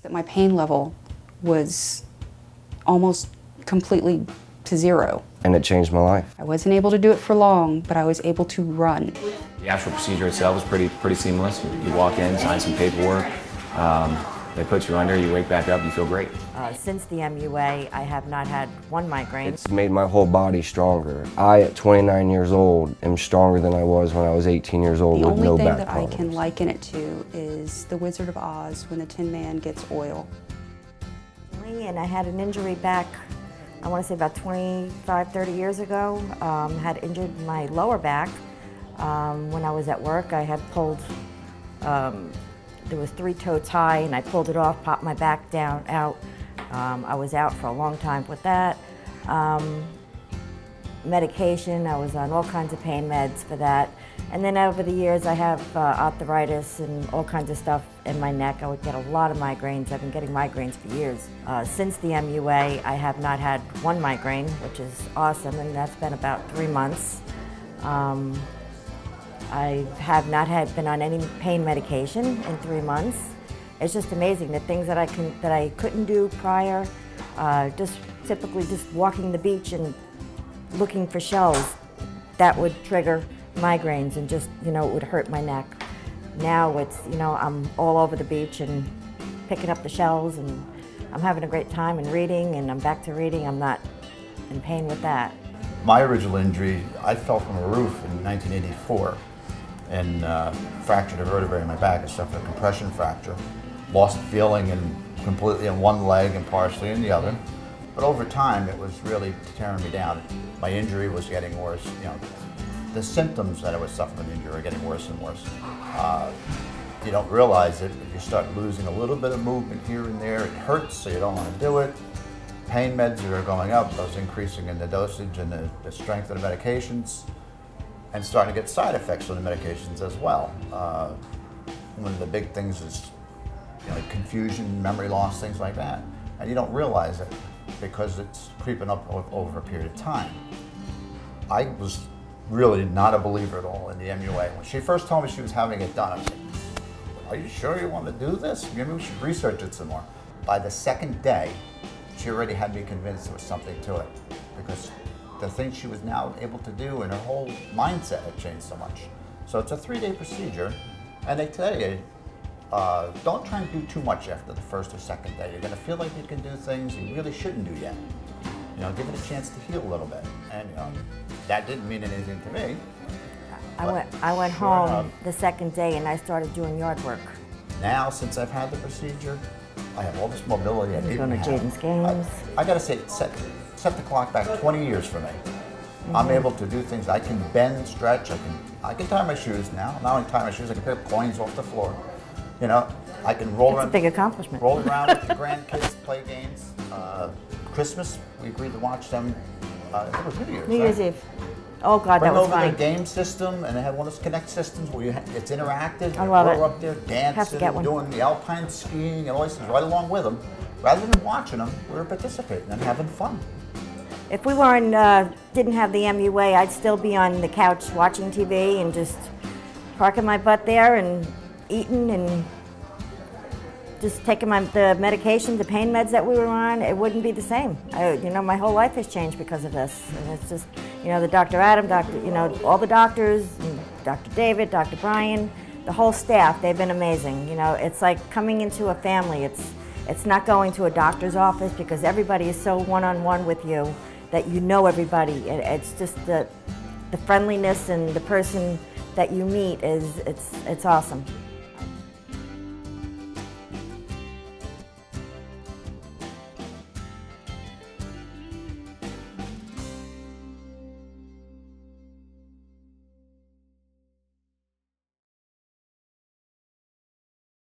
That my pain level was almost completely to zero. And it changed my life. I wasn't able to do it for long, but I was able to run. The actual procedure itself was pretty seamless. You walk in, sign some paperwork, they put you under, you wake back up, you feel great. Since the MUA, I have not had one migraine. It's made my whole body stronger. I, at 29 years old, am stronger than I was when I was 18 years old with no back problems. The only thing that I can liken it to is the Wizard of Oz when the Tin Man gets oil. And I had an injury back, I want to say about 25, 30 years ago. Had injured my lower back. When I was at work, I had pulled, there was 3 toe tie, and I pulled it off, popped my back down, out. I was out for a long time with that. Medication, I was on all kinds of pain meds for that. And then over the years I have arthritis and all kinds of stuff in my neck. I would get a lot of migraines. I've been getting migraines for years. Since the MUA, I have not had one migraine, which is awesome, and that's been about 3 months. I have not been on any pain medication in 3 months. It's just amazing, the things that I couldn't do prior, just typically just walking the beach and looking for shells, that would trigger migraines and just, it would hurt my neck. Now it's, I'm all over the beach and picking up the shells, and I'm having a great time and reading, and I'm back to reading. I'm not in pain with that. My original injury, I fell from a roof in 1984 and fractured a vertebrae in my back. I suffered a compression fracture, lost feeling completely in one leg and partially in the other. But over time, it was really tearing me down. My injury was getting worse. The symptoms that I was suffering from the injury were getting worse and worse. You don't realize it, but you start losing a little bit of movement here and there. It hurts, so you don't want to do it. Pain meds are going up. I was increasing in the dosage and the strength of the medications, and starting to get side effects from the medications as well. One of the big things is like confusion, memory loss, things like that. And you don't realize it because it's creeping up over a period of time. I was really not a believer at all in the MUA. When she first told me she was having it done, I was like, are you sure you want to do this? Maybe we should research it some more. By the second day, she already had me convinced there was something to it, because the things she was now able to do and her whole mindset had changed so much. So it's a 3-day procedure, and they tell you, don't try and do too much after the first or second day. You're going to feel like you can do things you really shouldn't do yet. Give it a chance to heal a little bit. And that didn't mean anything to me. I went home the second day and I started doing yard work. Now, since I've had the procedure, I have all this mobility I didn't have. Going to Jaden's games. I got to say, set the clock back 20 years for me. I'm able to do things. I can bend, stretch. I can tie my shoes now. Not only tie my shoes, I can pick up coins off the floor. I can roll around. It's a big accomplishment. Roll around with the grandkids, play games. Christmas, we agreed to watch them. It was New Year's. New Year's Eve. Oh God, that was fun. Bring over the game system, and they have one of those Connect systems where it's interactive. I love it. We're up there dancing, doing the alpine skiing, and all these things right along with them. Rather than watching them, we were participating and having fun. If we didn't have the MUA, I'd still be on the couch watching TV and just parking my butt there and eating and just taking the medication, the pain meds that we were on. It wouldn't be the same. My whole life has changed because of this. And it's just, the Dr. Adam, all the doctors, Dr. David, Dr. Brian, the whole staff, they've been amazing. It's like coming into a family. It's not going to a doctor's office because everybody is so one-on-one with you that you know everybody. It's just the friendliness and the person that you meet it's awesome.